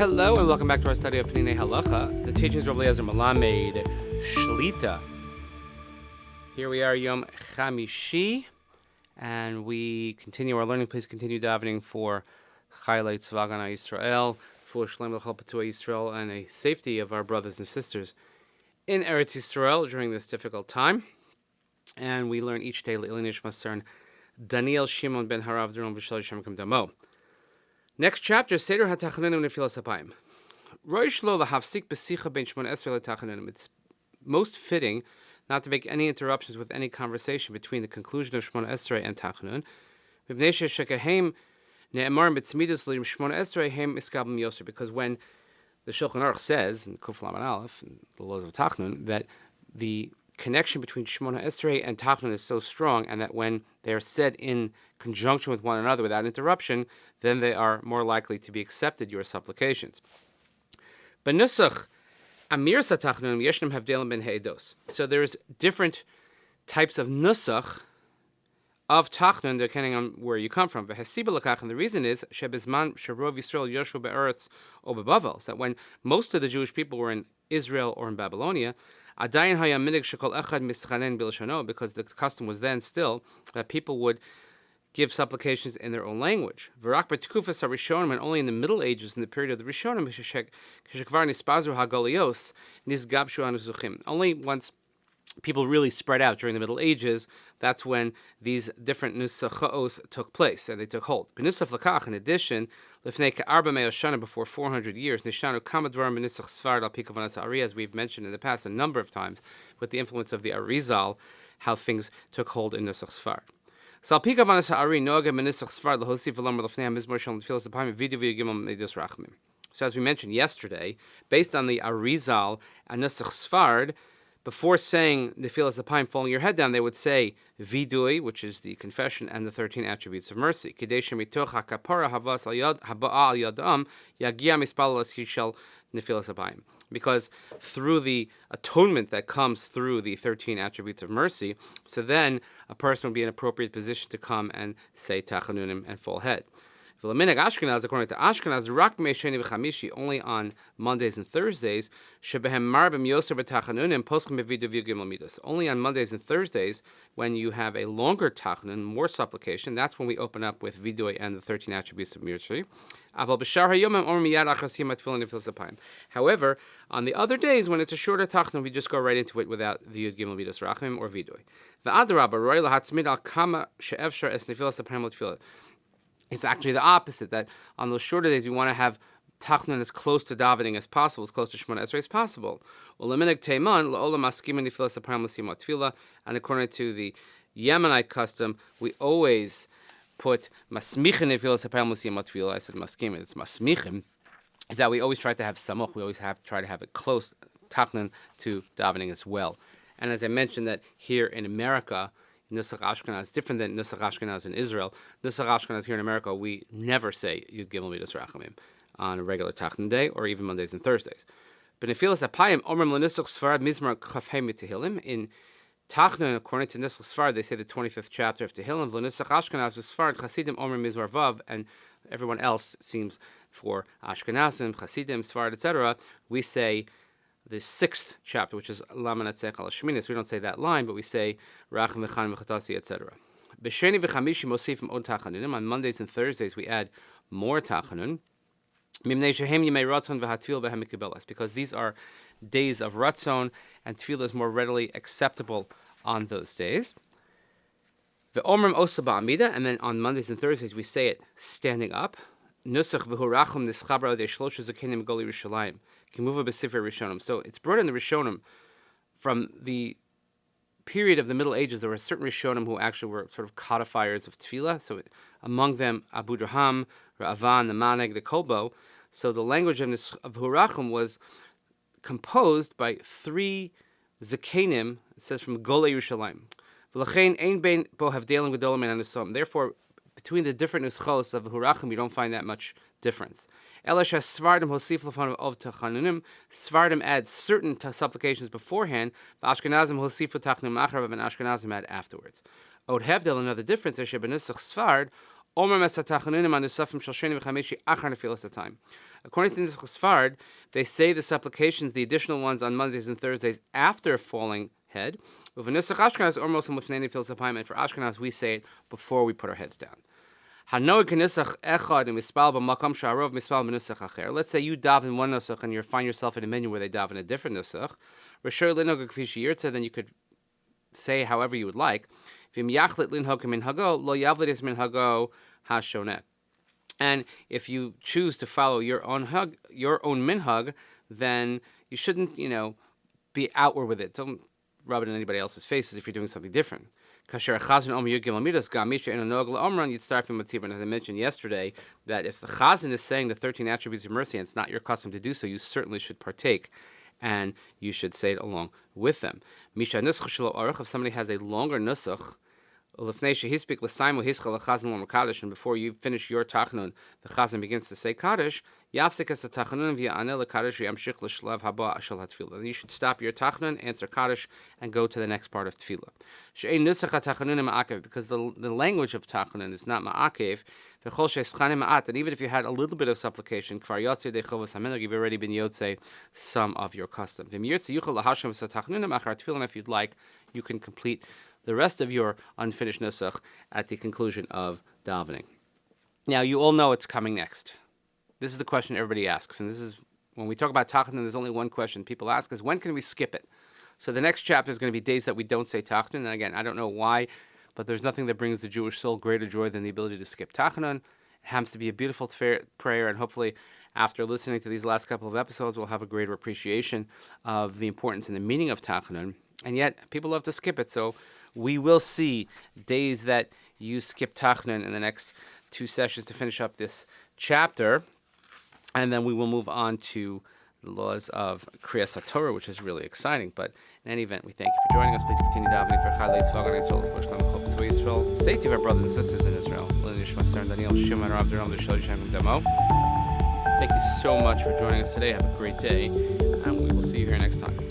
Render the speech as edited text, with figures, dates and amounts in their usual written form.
Hello and welcome back to our study of Peninei Halacha, the teachings of Rabbi Eliezer Melamed Shlita. Here we are, Yom Chamishi, and we continue our learning. Please continue davening for Chaylei Tzva Agana Yisrael, for Shalom L'chol Petuah Yisrael, and a safety of our brothers and sisters in Eretz Yisrael during this difficult time. And we learn each day Le'ilei Nishmat Cern Daniel Shimon ben Harav Duron V'Shel Yishem Kam Damo. Next chapter, Seder HaTachanun Nefillas HaPayim. Roish lo lahafsik b'sicha ben Shmona Esrei LeTachanun. It's most fitting not to make any interruptions with any conversation between the conclusion of Shmona Esrei and Tachanun. Mipnei she'shekahem ne'emar b'tzmidus l'Shmona Esrei hem iskabel miyoser. Because when the Shulchan Aruch says in Kuf Lamed Aleph, in the laws of Tachanun, that the connection between Shmona Esrei and Tachanun is so strong, and that when they are said in conjunction with one another without interruption, then they are more likely to be accepted, your supplications. Benusach Amir Satachanun Yeshnam Havdelim ben Heidos. So there's different types of nusach of Tachanun depending on where you come from. And the reason is Shebizman Sharov Yisrael Yoshu Be'eretz O Bebavel, that when most of the Jewish people were in Israel or in Babylonia, Adayin Haya Minig Shekol Echad Mischanen Bilshano, because the custom was then still that people would give supplications in their own language. V'rak b'tkufas haRishonim, and only in the Middle Ages, in the period of the Rishonim, k'shekvar nispazru hagolios nisgabshu hanuzuchim. Only once people really spread out during the Middle Ages, that's when these different nusachos took place and they took hold. B'nusach lakach, in addition, lifnei ka'arba me'oshana, before 400 years, nishanu kama dvarim b'nusach sfard al pikavanas Ari, as we've mentioned in the past a number of times, with the influence of the Arizal, how things took hold in nusach sfard. So as we mentioned yesterday, based on the Arizal and Nusach Sfard, before saying Nefillas Apayim, falling your head down, they would say Vidui, which is the confession, and the 13 attributes of mercy. Because through the atonement that comes through the 13 attributes of mercy, so then a person will be in an appropriate position to come and say Tachanunim and full head. According to Ashkenaz, only on Mondays and Thursdays, only on Mondays and Thursdays, when you have a longer Tachanun, more supplication, that's when we open up with Vidoy and the 13 attributes of mercy. However, on the other days, when it's a shorter Tachanun, we just go right into it without the Yud Gimel Midas Rachim or Vidoy. It's actually the opposite, that on those shorter days, we want to have Tachanun as close to davening as possible, as close to Shemona Esrei as possible. And according to the Yemenite custom, we always put masmichin nefilas apayim l'siyam atfila. I said maskimin, it's masmichin. Is that we always try to have samuch, we always try to have it close Tachanun to davening as well. And as I mentioned, that here in America, Nusach Ashkenaz is different than Nusach Ashkenaz in Israel. Nusach Ashkenaz here in America, we never say Yud Gimel Midas Rachamim on a regular Tachanun day or even Mondays and Thursdays. But in Nefillas Apayim, Omrim L'Nusach Sfarad Mizmar Chafhei Mitehillim. In Tachanun, according to Nusach Sfarad, they say the 25th chapter of Tehillim. L'Nusach Ashkenaz Sfarad Chasidim Omrim Mizmar Vav, and everyone else seems for Ashkenazim, Chasidim, Sfarad, etc. We say the 6th chapter, which is Lama Natzech Al Shminis. We don't say that line, but we say Rachim V'chanim V'chatasi, etc. B'sheni v'chamishi mosifim od Tachanunim. On Mondays and Thursdays, we add more Tachanun. Mimnei shehem yimei ratzon v'hatfil b'hem mikubelas, because these are days of ratzon, and tefillah is more readily acceptable on those days. V'omrim osa ba'amida, and then on Mondays and Thursdays, we say it standing up. Nusach v'hurachum nischabra odei shlosha zakenim goli Rishalayim. So it's brought in the Rishonim from the period of the Middle Ages. There were certain Rishonim who actually were sort of codifiers of Tefillah. So among them, Abu Draham, Ra'avan, the Maneg, the Kolbo. So the language of Hurachim was composed by 3 Zakenim. It says from Golei Yerushalayim. Therefore, between the different nuschos of Hurachim, you don't find that much difference. Svardim adds certain supplications beforehand, but Ashkenazim hosifu tachanun acharav, and Ashkenazim add afterwards. Od Hevdel, another difference, is shebenusach Svard, omer mesatachanunim anusafim shel sheni v'chameshi achar nefilas time. According to Nishmat Sfard, they say the supplications, the additional ones on Mondays and Thursdays after falling head. And for Ashkenaz, we say it before we put our heads down. Let's say you daven in one nusach and you find yourself in a menu where they daven a different nusach. Then you could say however you would like. And if you choose to follow your own minhag, then you shouldn't, be outward with it. Don't rub it in anybody else's faces if you're doing something different. You'd start from Matzibah. As I mentioned yesterday, that if the Chazan is saying the 13 attributes of mercy and it's not your custom to do so, you certainly should partake and you should say it along with them. If somebody has a longer nusach, and before you finish your Tachanun, the Chazan begins to say Kaddish, you should stop your Tachanun, answer Kaddish, and go to the next part of Tefillah. Because the language of Tachanun is not ma'akev, and even if you had a little bit of supplication, you've already been yotze some of your custom. And if you'd like, you can complete the rest of your unfinished nusach at the conclusion of davening. Now, you all know it's coming next. This is the question everybody asks, and this is when we talk about Tachanun. There's only one question people ask: is when can we skip it? So the next chapter is going to be days that we don't say Tachanun. And again, I don't know why, but there's nothing that brings the Jewish soul greater joy than the ability to skip Tachanun. It happens to be a beautiful prayer, and hopefully, after listening to these last couple of episodes, we'll have a greater appreciation of the importance and the meaning of Tachanun. And yet, people love to skip it, so we will see days that you skip Tachanun in the next 2 sessions to finish up this chapter. And then we will move on to the laws of Kriyas HaTorah, which is really exciting. But in any event, we thank you for joining us. Please continue davening for Chalei Tzvah Yisrael, for Shalom Chol Israel. Safety of our brothers and sisters in Israel. Nishmat Sar and Daniel Shimon Rav Deram D'Shel Yishem Demo. Thank you so much for joining us today. Have a great day, and we will see you here next time.